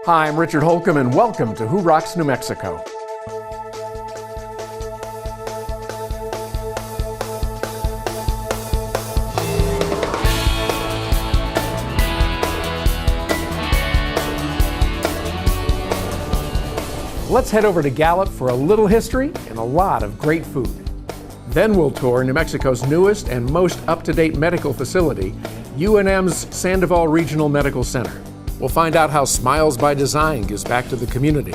Hi, I'm Richard Holcomb, and welcome to Who Rocks New Mexico. Let's head over to Gallup for a little history and a lot of great food. Then we'll tour New Mexico's newest and most up-to-date medical facility, UNM's Sandoval Regional Medical Center. We'll find out how Smiles by Design gives back to the community.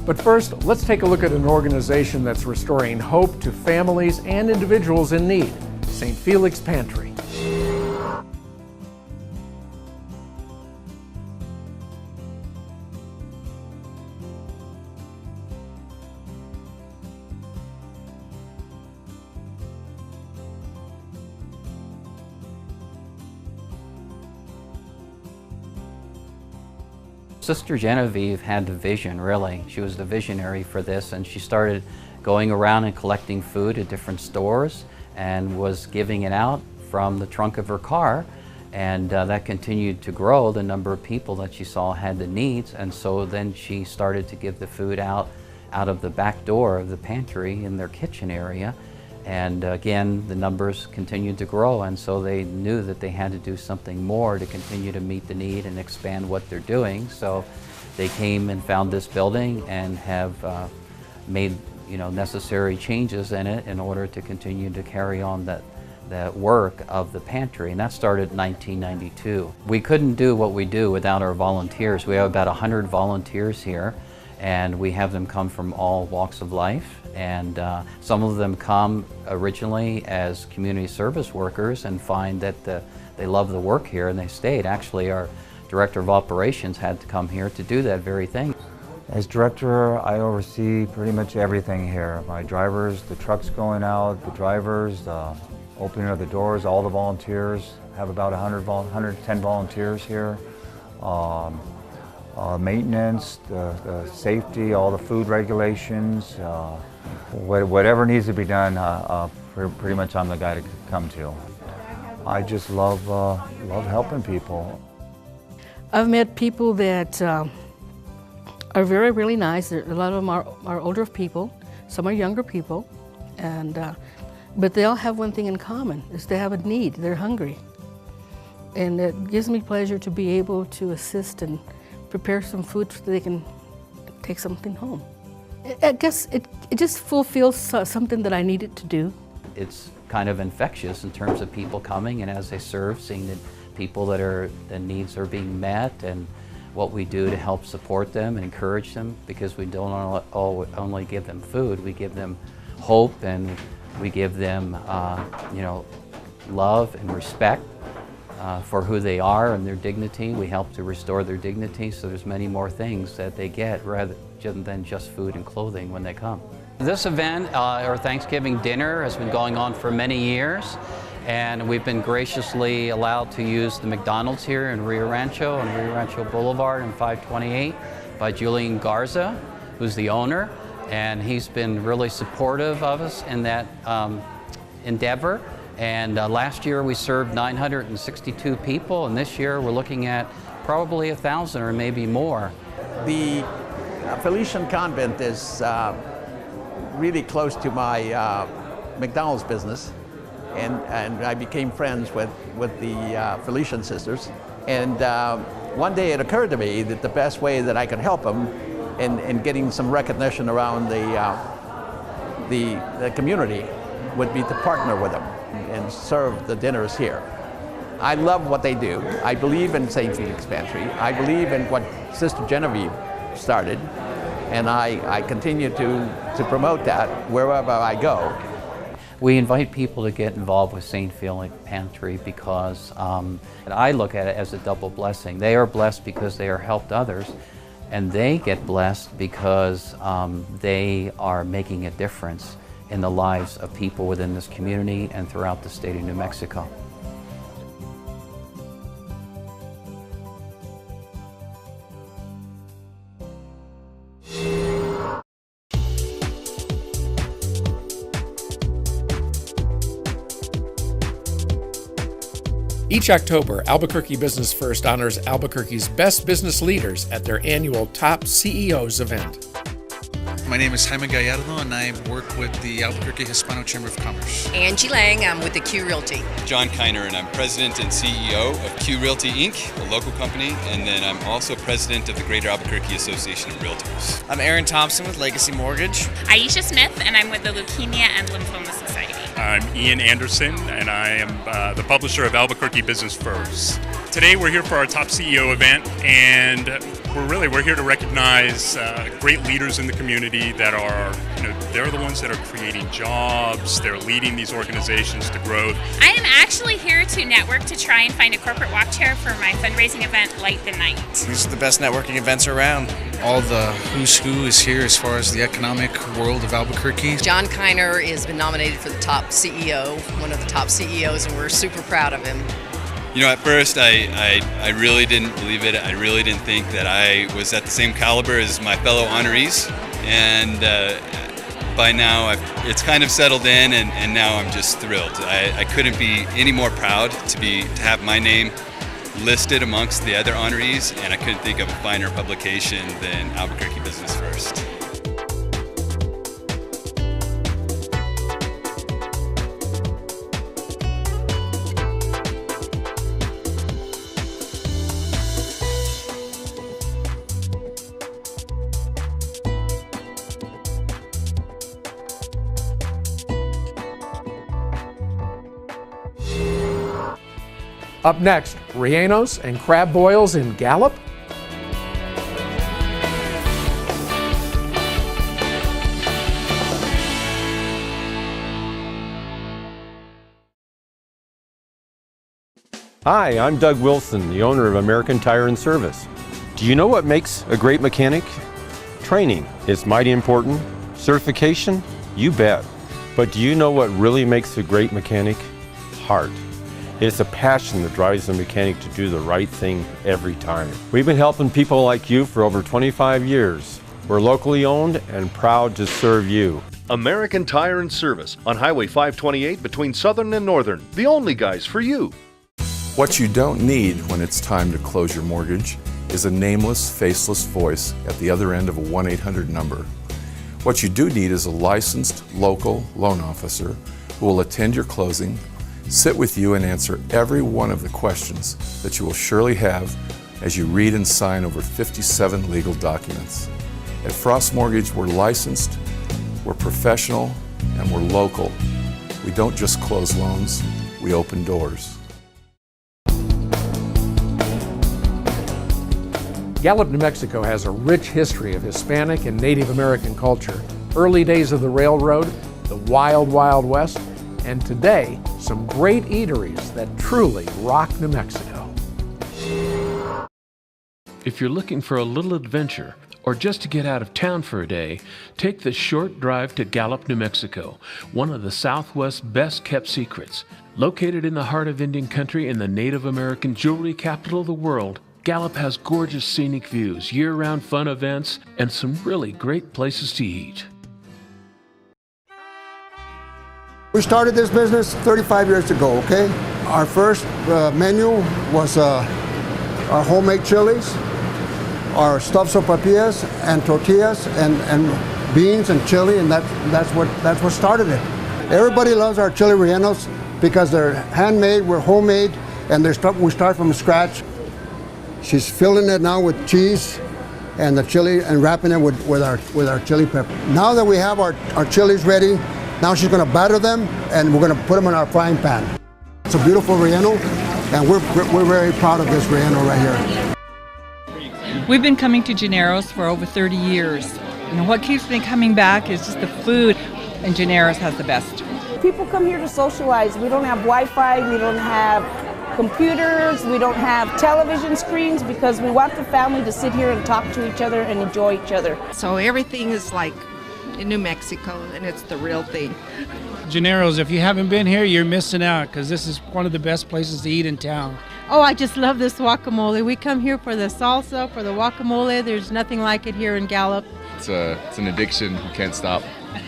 But first, let's take a look at an organization that's restoring hope to families and individuals in need, St. Felix Pantry. Sister Genevieve had the vision, really. She was the visionary for this, and she started going around and collecting food at different stores and was giving it out from the trunk of her car, and that continued to grow, the number of people that she saw had the needs, and so then she started to give the food out of the back door of the pantry in their kitchen area. And again, the numbers continued to grow, and so they knew that they had to do something more to continue to meet the need and expand what they're doing. So they came and found this building and have made necessary changes in it in order to continue to carry on that work of the pantry, and that started in 1992. We couldn't do what we do without our volunteers. We have about 100 volunteers here, and we have them come from all walks of life, and some of them come originally as community service workers and find that they love the work here and they stayed. Actually, our director of operations had to come here to do that very thing. As director, I oversee pretty much everything here. My drivers, the trucks going out, the drivers, the opening of the doors, all the volunteers. Have about 110 volunteers here. Maintenance, the safety, all the food regulations, whatever needs to be done, pretty much I'm the guy to come to. I just love helping people. I've met people that are very, really nice. A lot of them are older people, some are younger people, but they all have one thing in common, is they have a need, they're hungry. And it gives me pleasure to be able to assist and prepare some food so they can take something home. I guess it just fulfills something that I needed to do. It's kind of infectious in terms of people coming, and as they serve, seeing that people the needs are being met, and what we do to help support them and encourage them, because we don't only give them food, we give them hope, and we give them love and respect for who they are and their dignity. We help to restore their dignity, so there's many more things that they get rather than just food and clothing when they come. This event, our Thanksgiving dinner, has been going on for many years, and we've been graciously allowed to use the McDonald's here in Rio Rancho on Rio Rancho Boulevard in 528 by Julian Garza, who's the owner, and he's been really supportive of us in that endeavor. And last year we served 962 people, and this year we're looking at probably 1,000 or maybe more. The Felician Convent is really close to my McDonald's business, and I became friends with the Felician sisters. And one day it occurred to me that the best way that I could help them in getting some recognition around the community would be to partner with them and serve the dinners here. I love what they do. I believe in St. Felix Pantry. I believe in what Sister Genevieve started, and I continue to promote that wherever I go. We invite people to get involved with St. Felix Pantry because I look at it as a double blessing. They are blessed because they are helped others, and they get blessed because they are making a difference in the lives of people within this community and throughout the state of New Mexico. Each October, Albuquerque Business First honors Albuquerque's best business leaders at their annual Top CEOs event. My name is Jaime Gallardo, and I work with the Albuquerque Hispano Chamber of Commerce. Angie Lang, I'm with the Q Realty. John Kiner, and I'm president and CEO of Q Realty Inc., a local company, and then I'm also president of the Greater Albuquerque Association of Realtors. I'm Aaron Thompson with Legacy Mortgage. Aisha Smith, and I'm with the Leukemia and Lymphoma Society. I'm Ian Anderson, and I am the publisher of Albuquerque Business First. Today we're here for our Top CEO event, and we're here to recognize great leaders in the community that are, they're the ones that are creating jobs, they're leading these organizations to growth. I am actually here to network to try and find a corporate walk chair for my fundraising event, Light the Night. These are the best networking events around. All the who's who is here as far as the economic world of Albuquerque. John Kiner has been nominated for the top CEO, one of the top CEOs, and we're super proud of him. At first I really didn't believe it. I really didn't think that I was at the same caliber as my fellow honorees, and by now it's kind of settled in, and now I'm just thrilled. I couldn't be any more proud to have my name listed amongst the other honorees, and I couldn't think of a finer publication than Albuquerque Business First. Up next, rellenos and crab boils in Gallup. Hi, I'm Doug Wilson, the owner of American Tire and Service. Do you know what makes a great mechanic? Training is mighty important. Certification? You bet. But do you know what really makes a great mechanic? Heart. It's a passion that drives the mechanic to do the right thing every time. We've been helping people like you for over 25 years. We're locally owned and proud to serve you. American Tire and Service on Highway 528 between Southern and Northern. The only guys for you. What you don't need when it's time to close your mortgage is a nameless, faceless voice at the other end of a 1-800 number. What you do need is a licensed local loan officer who will attend your closing, sit with you, and answer every one of the questions that you will surely have as you read and sign over 57 legal documents. At Frost Mortgage, we're licensed, we're professional, and we're local. We don't just close loans, we open doors. Gallup, New Mexico has a rich history of Hispanic and Native American culture, early days of the railroad, the wild, wild west, and today, some great eateries that truly rock New Mexico. If you're looking for a little adventure or just to get out of town for a day, take the short drive to Gallup, New Mexico, one of the Southwest's best-kept secrets. Located in the heart of Indian country and the Native American jewelry capital of the world, Gallup has gorgeous scenic views, year-round fun events, and some really great places to eat. We started this business 35 years ago, okay? Our first menu was our homemade chilies, our stuffed sopapillas and tortillas and beans and chili, and that's what started it. Everybody loves our chili rellenos because they're handmade, we're homemade, and we start from scratch. She's filling it now with cheese and the chili and wrapping it with our chili pepper. Now that we have our chilies ready, now she's going to batter them and we're going to put them in our frying pan. It's a beautiful relleno, and we're very proud of this relleno right here. We've been coming to Gennaro's for over 30 years. And what keeps me coming back is just the food, and Gennaro's has the best. People come here to socialize. We don't have Wi-Fi, we don't have computers, we don't have television screens, because we want the family to sit here and talk to each other and enjoy each other. So everything is like in New Mexico, and it's the real thing. Gennaro's, if you haven't been here, you're missing out, because this is one of the best places to eat in town. Oh, I just love this guacamole. We come here for the salsa, for the guacamole. There's nothing like it here in Gallup. It's an addiction. You can't stop.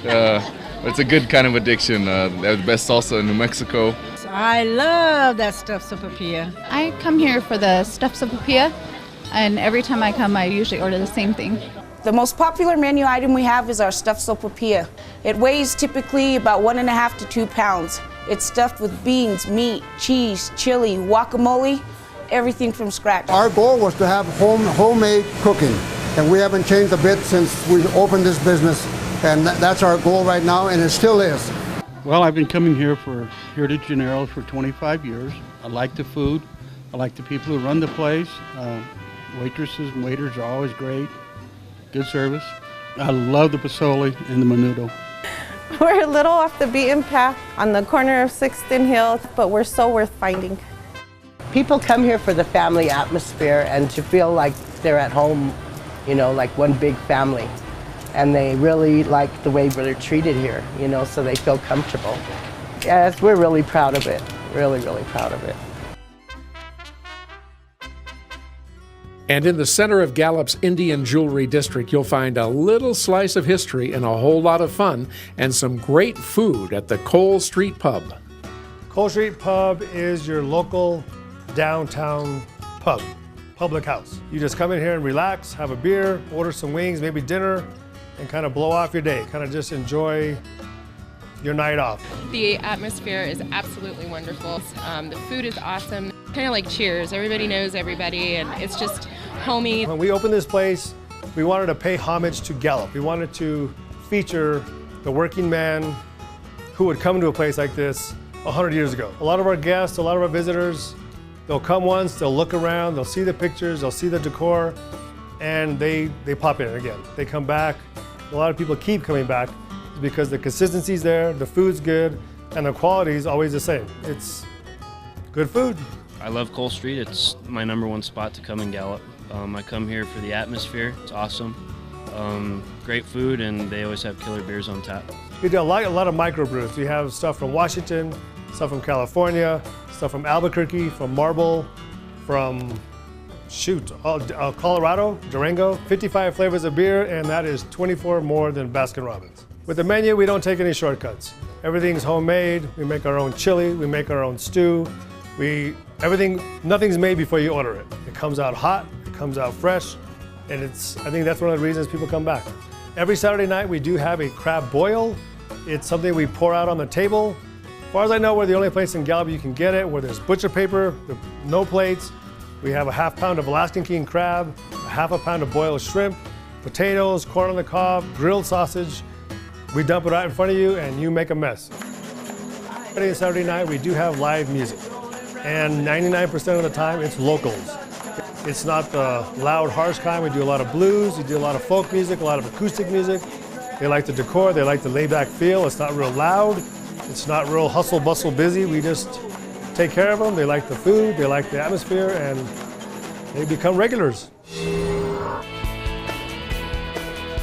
It's a good kind of addiction. They're the best salsa in New Mexico. I love that stuffed sopapilla. I come here for the stuffed sopapilla, and every time I come, I usually order the same thing. The most popular menu item we have is our stuffed sopapilla. It weighs typically about 1.5 to 2 pounds. It's stuffed with beans, meat, cheese, chili, guacamole, everything from scratch. Our goal was to have homemade cooking, and we haven't changed a bit since we opened this business, and that's our goal right now, and it still is. Well, I've been coming here to Gennaro's for 25 years. I like the food. I like the people who run the place. Waitresses and waiters are always great. Good service. I love the pozole and the menudo. We're a little off the beaten path on the corner of 6th and Hill, but we're so worth finding. People come here for the family atmosphere and to feel like they're at home, you know, like one big family. And they really like the way they're treated here, you know, so they feel comfortable. Yes, we're really proud of it. Really, really proud of it. And in the center of Gallup's Indian Jewelry District, you'll find a little slice of history and a whole lot of fun and some great food at the Cole Street Pub. Cole Street Pub is your local downtown pub, public house. You just come in here and relax, have a beer, order some wings, maybe dinner, and kind of blow off your day. Kind of just enjoy your night off. The atmosphere is absolutely wonderful. The food is awesome. Kind of like Cheers. Everybody knows everybody, and it's just homey. When we opened this place, we wanted to pay homage to Gallup. We wanted to feature the working man who would come to a place like this 100 years ago. A lot of our guests, a lot of our visitors, they'll come once, they'll look around, they'll see the pictures, they'll see the decor, and they pop in again. They come back. A lot of people keep coming back because the consistency's there, the food's good, and the quality is always the same. It's good food. I love Cole Street. It's my #1 spot to come in Gallup. I come here for the atmosphere. It's awesome. Great food, and they always have killer beers on tap. We do a lot of microbrews. We have stuff from Washington, stuff from California, stuff from Albuquerque, from Marble, from Colorado, Durango. 55 flavors of beer, and that is 24 more than Baskin-Robbins. With the menu, we don't take any shortcuts. Everything's homemade. We make our own chili. We make our own stew. Nothing's made before you order it. It comes out hot. It comes out fresh, and I think that's one of the reasons people come back. Every Saturday night, we do have a crab boil. It's something we pour out on the table. As far as I know, we're the only place in Gallup you can get it, where there's butcher paper, no plates. We have a ½ pound of Alaskan king crab, a ½ pound of boiled shrimp, potatoes, corn on the cob, grilled sausage. We dump it right in front of you, and you make a mess. Friday and Saturday night, we do have live music, and 99% of the time, it's locals. It's not the loud, harsh kind. We do a lot of blues, we do a lot of folk music, a lot of acoustic music. They like the decor, they like the laid-back feel. It's not real loud, it's not real hustle, bustle, busy. We just take care of them. They like the food, they like the atmosphere, and they become regulars.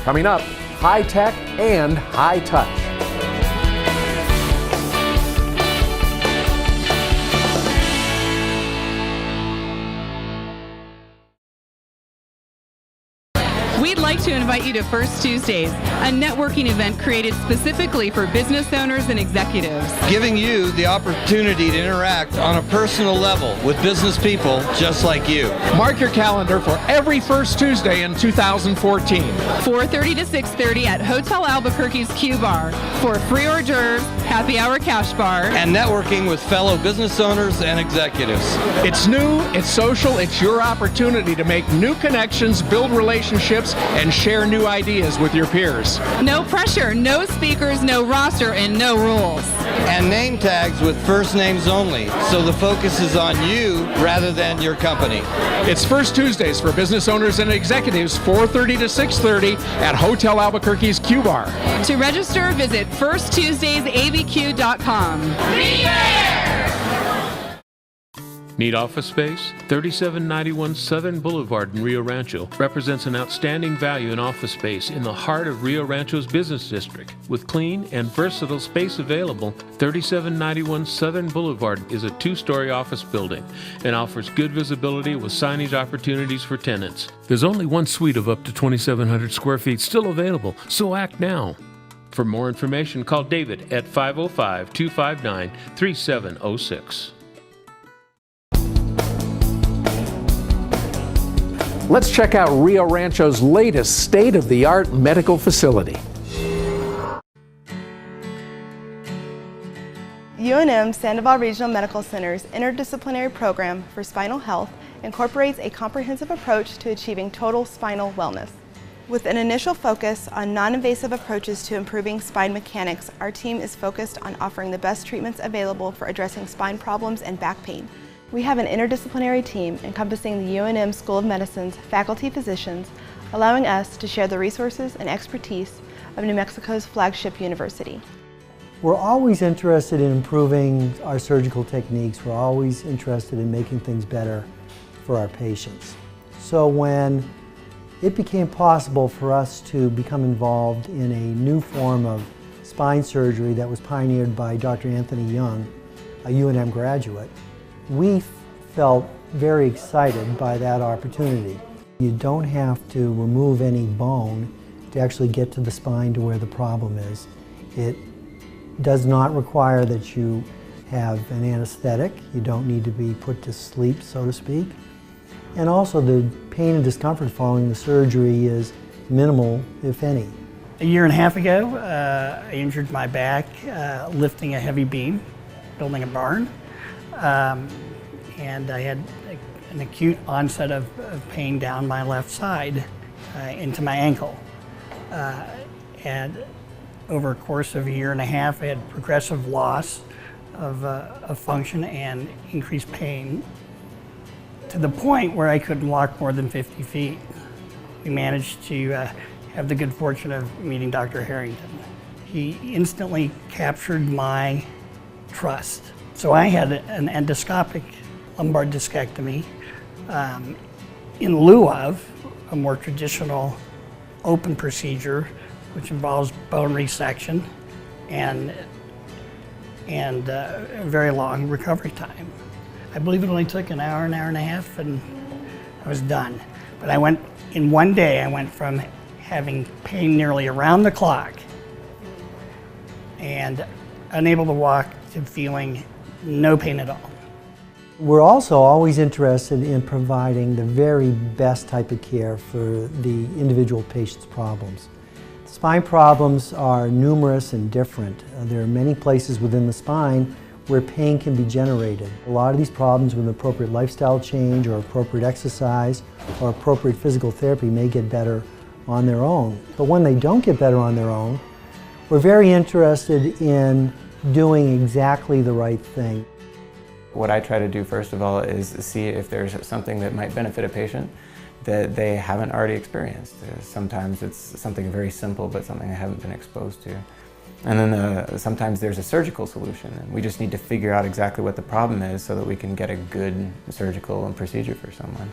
Coming up, high tech and high touch. We'd like to invite you to First Tuesdays, a networking event created specifically for business owners and executives. Giving you the opportunity to interact on a personal level with business people just like you. Mark your calendar for every First Tuesday in 2014. 4:30 to 6:30 at Hotel Albuquerque's Q Bar for free hors d'oeuvres, happy hour cash bar, and networking with fellow business owners and executives. It's new, it's social, it's your opportunity to make new connections, build relationships, and share new ideas with your peers. No pressure, no speakers, no roster, and no rules. And name tags with first names only, so the focus is on you rather than your company. It's First Tuesdays for business owners and executives, 4:30 to 6:30 at Hotel Albuquerque's Q Bar. To register, visit firsttuesdaysabq.com. Be there! Need office space? 3791 Southern Boulevard in Rio Rancho represents an outstanding value in office space in the heart of Rio Rancho's business district. With clean and versatile space available, 3791 Southern Boulevard is a 2-story office building and offers good visibility with signage opportunities for tenants. There's only one suite of up to 2,700 square feet still available, so act now. For more information, call David at 505-259-3706. Let's check out Rio Rancho's latest state-of-the-art medical facility. UNM Sandoval Regional Medical Center's interdisciplinary program for spinal health incorporates a comprehensive approach to achieving total spinal wellness. With an initial focus on non-invasive approaches to improving spine mechanics, our team is focused on offering the best treatments available for addressing spine problems and back pain. We have an interdisciplinary team encompassing the UNM School of Medicine's faculty physicians, allowing us to share the resources and expertise of New Mexico's flagship university. We're always interested in improving our surgical techniques. We're always interested in making things better for our patients. So when it became possible for us to become involved in a new form of spine surgery that was pioneered by Dr. Anthony Young, a UNM graduate, we felt very excited by that opportunity. You don't have to remove any bone to actually get to the spine to where the problem is. It does not require that you have an anesthetic. You don't need to be put to sleep, so to speak. And also the pain and discomfort following the surgery is minimal, if any. A year and a half ago, I injured my back lifting a heavy beam, building a barn. And I had an acute onset of pain down my left side into my ankle. And over a course of a year and a half, I had progressive loss of function and increased pain to the point where I couldn't walk more than 50 feet. We managed to have the good fortune of meeting Dr. Harrington. He instantly captured my trust. So I had an endoscopic lumbar discectomy in lieu of a more traditional open procedure, which involves bone resection and a very long recovery time. I believe it only took an hour and a half, and I was done. But in one day, I went from having pain nearly around the clock and unable to walk to feeling no pain at all. We're also always interested in providing the very best type of care for the individual patient's problems. Spine problems are numerous and different. There are many places within the spine where pain can be generated. A lot of these problems with appropriate lifestyle change or appropriate exercise or appropriate physical therapy may get better on their own. But when they don't get better on their own, we're very interested in doing exactly the right thing. What I try to do first of all is see if there's something that might benefit a patient that they haven't already experienced. Sometimes it's something very simple, but something they haven't been exposed to. And then sometimes there's a surgical solution, and we just need to figure out exactly what the problem is so that we can get a good surgical procedure for someone.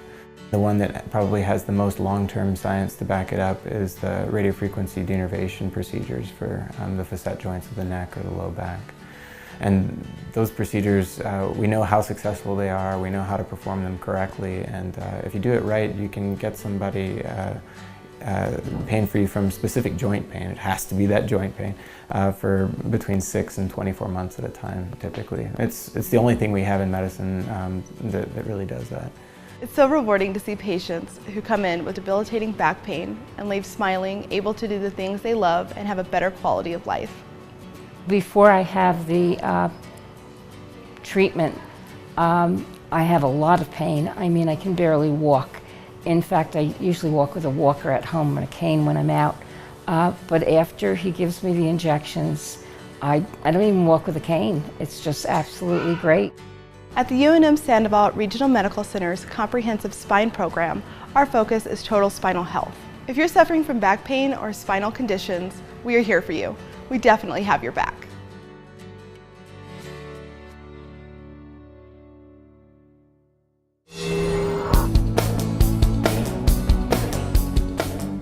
The one that probably has the most long-term science to back it up is the radiofrequency denervation procedures for the facet joints of the neck or the low back. And those procedures, we know how successful they are, we know how to perform them correctly, and if you do it right, you can get somebody pain-free from specific joint pain. It has to be that joint pain for between 6 and 24 months at a time, typically. It's the only thing we have in medicine that really does that. It's so rewarding to see patients who come in with debilitating back pain and leave smiling, able to do the things they love and have a better quality of life. Before I have the treatment, I have a lot of pain. I mean, I can barely walk. In fact, I usually walk with a walker at home and a cane when I'm out. But after he gives me the injections, I don't even walk with a cane. It's just absolutely great. At the UNM Sandoval Regional Medical Center's comprehensive spine program, our focus is total spinal health. If you're suffering from back pain or spinal conditions, we are here for you. We definitely have your back.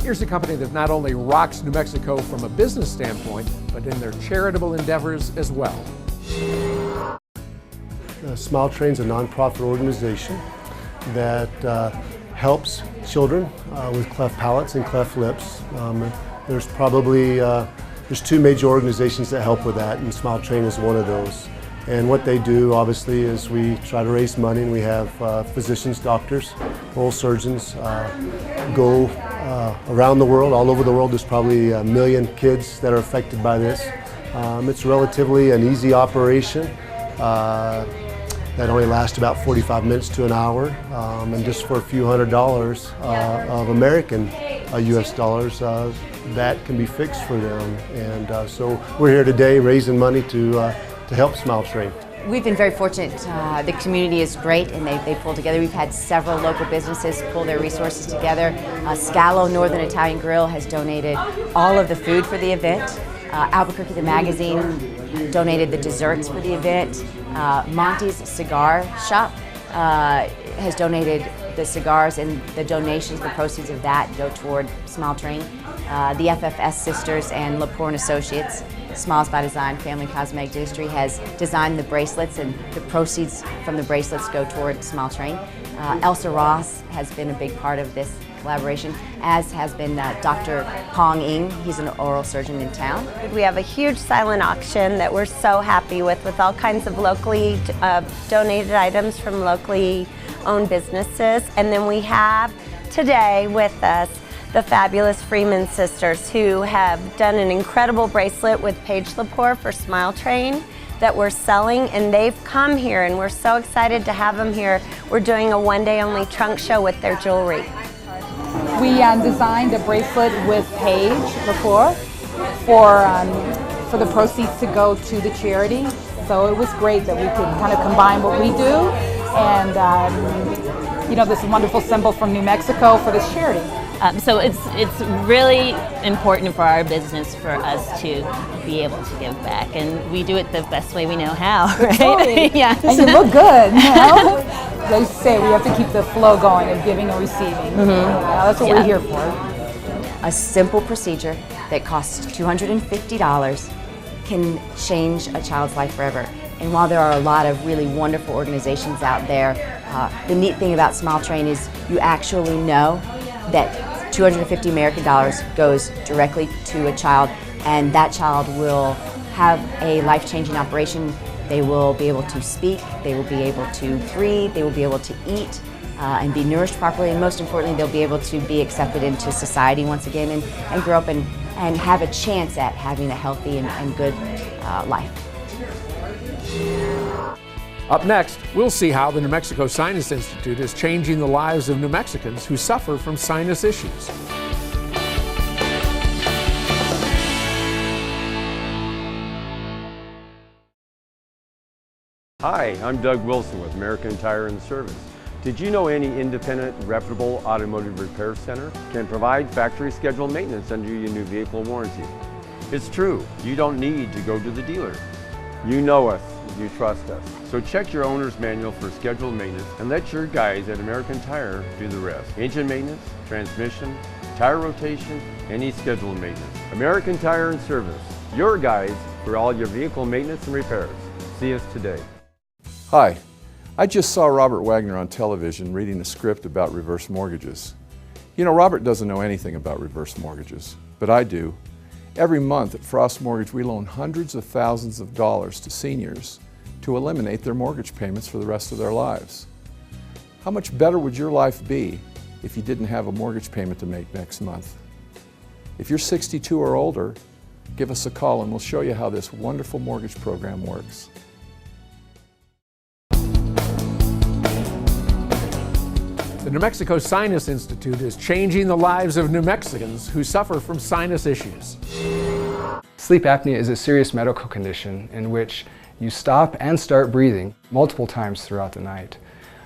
Here's a company that not only rocks New Mexico from a business standpoint, but in their charitable endeavors as well. Smile Train's a nonprofit organization that helps children with cleft palates and cleft lips. There's probably There's two major organizations that help with that, and Smile Train is one of those. And what they do, obviously, is we try to raise money, and we have physicians, doctors, oral surgeons go around the world, all over the world. There's probably 1 million kids that are affected by this. It's relatively an easy operation that only lasts about 45 minutes to an hour, and just for a few $100s of American US dollars, that can be fixed for them. And so we're here today raising money to help Smile Train. We've been very fortunate. The community is great, and they pull together. We've had several local businesses pull their resources together. Scalo Northern Italian Grill has donated all of the food for the event. Albuquerque the Magazine donated the desserts for the event. Monty's Cigar Shop has donated the cigars, and the donations, the proceeds of that go toward Smile Train. The FFS Sisters and Lepore & Associates, Smiles by Design Family Cosmetic Dentistry, has designed the bracelets, and the proceeds from the bracelets go toward Smile Train. Elsa Ross has been a big part of this collaboration, as has been Dr. Pong Ing. He's an oral surgeon in town. We have a huge silent auction that we're so happy with all kinds of locally donated items from locally owned businesses. And then we have today with us the fabulous Freeman sisters, who have done an incredible bracelet with Paige Lepore for Smile Train that we're selling, and they've come here, and we're so excited to have them here. We're doing a one-day only trunk show with their jewelry. We designed a bracelet with Paige Lepore for the proceeds to go to the charity. So it was great that we could kind of combine what we do and this wonderful symbol from New Mexico for this charity. So it's really important for our business for us to be able to give back, and we do it the best way we know how, right? Totally. Yeah. And you look good, you know? They say we have to keep the flow going of giving and receiving. That's what we're here for. A simple procedure that costs $250 can change a child's life forever. And while there are a lot of really wonderful organizations out there, the neat thing about Smile Train is you actually know that $250 American dollars goes directly to a child, and that child will have a life-changing operation. They will be able to speak, they will be able to breathe, they will be able to eat and be nourished properly, and most importantly, they'll be able to be accepted into society once again and grow up and have a chance at having a healthy and good life. Up next, we'll see how the New Mexico Sinus Institute is changing the lives of New Mexicans who suffer from sinus issues. Hi, I'm Doug Wilson with American Tire and Service. Did you know any independent, reputable automotive repair center can provide factory scheduled maintenance under your new vehicle warranty? It's true, you don't need to go to the dealer. You know us, you trust us. So check your owner's manual for scheduled maintenance and let your guys at American Tire do the rest. Engine maintenance, transmission, tire rotation, any scheduled maintenance. American Tire and Service, your guys for all your vehicle maintenance and repairs. See us today. Hi, I just saw Robert Wagner on television reading a script about reverse mortgages. You know, Robert doesn't know anything about reverse mortgages, but I do. Every month at Frost Mortgage, we loan hundreds of thousands of dollars to seniors to eliminate their mortgage payments for the rest of their lives. How much better would your life be if you didn't have a mortgage payment to make next month? If you're 62 or older, give us a call and we'll show you how this wonderful mortgage program works. The New Mexico Sinus Institute is changing the lives of New Mexicans who suffer from sinus issues. Sleep apnea is a serious medical condition in which you stop and start breathing multiple times throughout the night.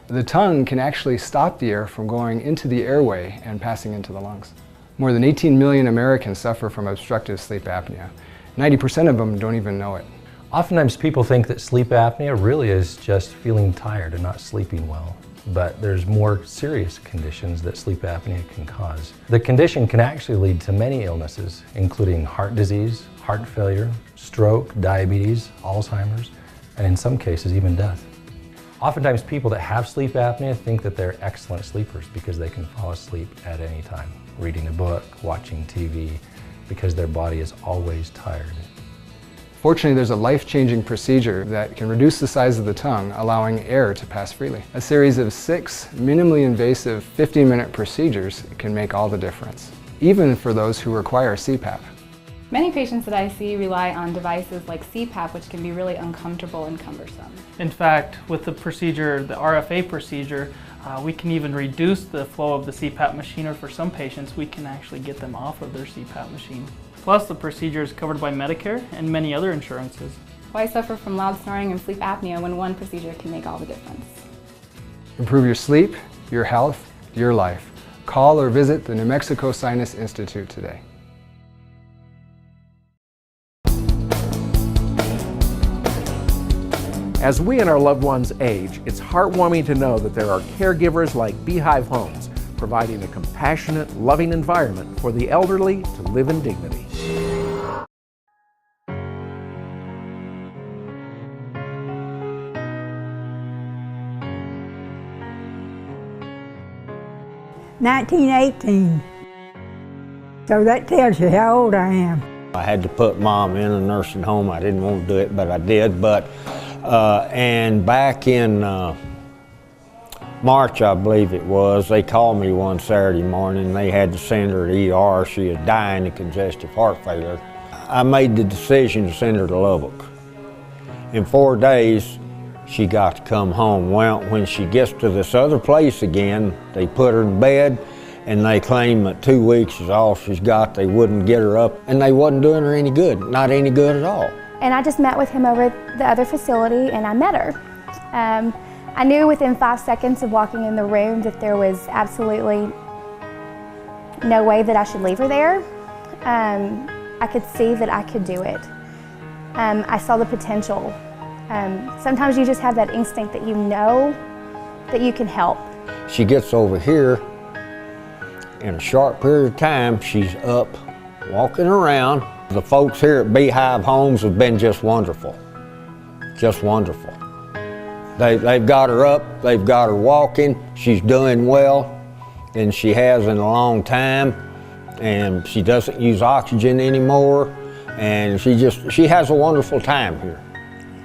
The tongue can actually stop the air from going into the airway and passing into the lungs. More than 18 million Americans suffer from obstructive sleep apnea. 90% of them don't even know it. Oftentimes people think that sleep apnea really is just feeling tired and not sleeping well. But there's more serious conditions that sleep apnea can cause. The condition can actually lead to many illnesses, including heart disease, heart failure, stroke, diabetes, Alzheimer's, and in some cases even death. Oftentimes people that have sleep apnea think that they're excellent sleepers because they can fall asleep at any time, reading a book, watching TV, because their body is always tired. Fortunately, there's a life-changing procedure that can reduce the size of the tongue, allowing air to pass freely. A series of 6 minimally invasive 15-minute procedures can make all the difference, even for those who require CPAP. Many patients that I see rely on devices like CPAP, which can be really uncomfortable and cumbersome. In fact, with the procedure, the RFA procedure, we can even reduce the flow of the CPAP machine, or for some patients, we can actually get them off of their CPAP machine. Plus, the procedure is covered by Medicare and many other insurances. Why suffer from loud snoring and sleep apnea when one procedure can make all the difference? Improve your sleep, your health, your life. Call or visit the New Mexico Sinus Institute today. As we and our loved ones age, it's heartwarming to know that there are caregivers like Beehive Homes, providing a compassionate, loving environment for the elderly to live in dignity. $19.18. So that tells you how old I am. I had to put Mom in a nursing home. I didn't want to do it, but I did. And back in March, I believe it was, they called me one Saturday morning. They had to send her to ER. She was dying of congestive heart failure. I made the decision to send her to Lubbock. In 4 days, she got to come home. Well, when she gets to this other place again, they put her in bed, and they claim that 2 weeks is all she's got. They wouldn't get her up, and they wasn't doing her any good, not any good at all. And I just met with him over the other facility, and I met her. I knew within 5 seconds of walking in the room that there was absolutely no way that I should leave her there. I could see that I could do it. I saw the potential. Sometimes you just have that instinct that you know that you can help. She gets over here, in a short period of time, she's up, walking around. The folks here at Beehive Homes have been just wonderful, just wonderful. They've got her up, they've got her walking, she's doing well, and she has in a long time, and she doesn't use oxygen anymore, and she has a wonderful time here.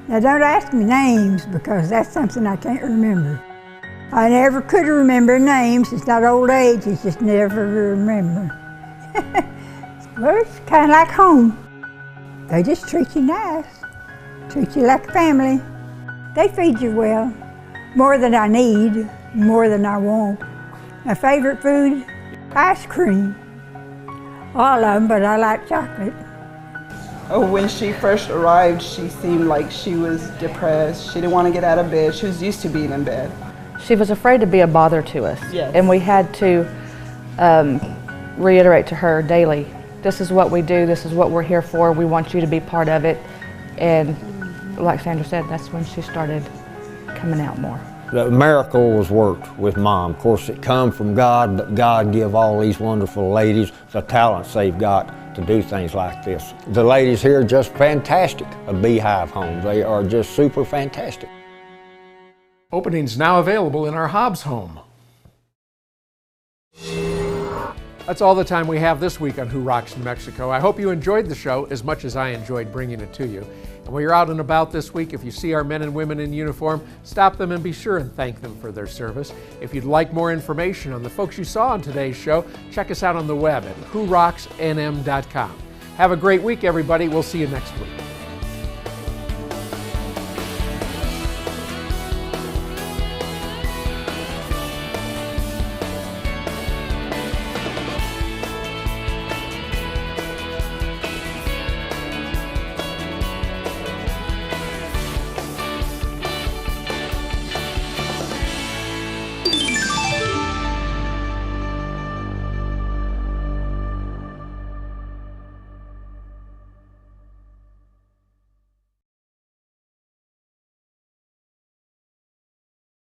Now don't ask me names, because that's something I can't remember. I never could remember names. It's not old age, it's just never remember. Well, it's kind of like home. They just treat you nice, treat you like a family. They feed you well, more than I need, more than I want. My favorite food, ice cream. All of them, but I like chocolate. Oh, when she first arrived, she seemed like she was depressed. She didn't want to get out of bed. She was used to being in bed. She was afraid to be a bother to us. Yes. And we had to reiterate to her daily, this is what we do, this is what we're here for, we want you to be part of it. And like Sandra said, that's when she started coming out more. The miracle was worked with Mom. Of course, it come from God, but God give all these wonderful ladies the talents they've got to do things like this. The ladies here are just fantastic at Beehive Homes. They are just super fantastic. Openings now available in our Hobbs home. That's all the time we have this week on Who Rocks New Mexico. I hope you enjoyed the show as much as I enjoyed bringing it to you. And when you're out and about this week, if you see our men and women in uniform, stop them and be sure and thank them for their service. If you'd like more information on the folks you saw on today's show, check us out on the web at whorocksnm.com. Have a great week, everybody. We'll see you next week.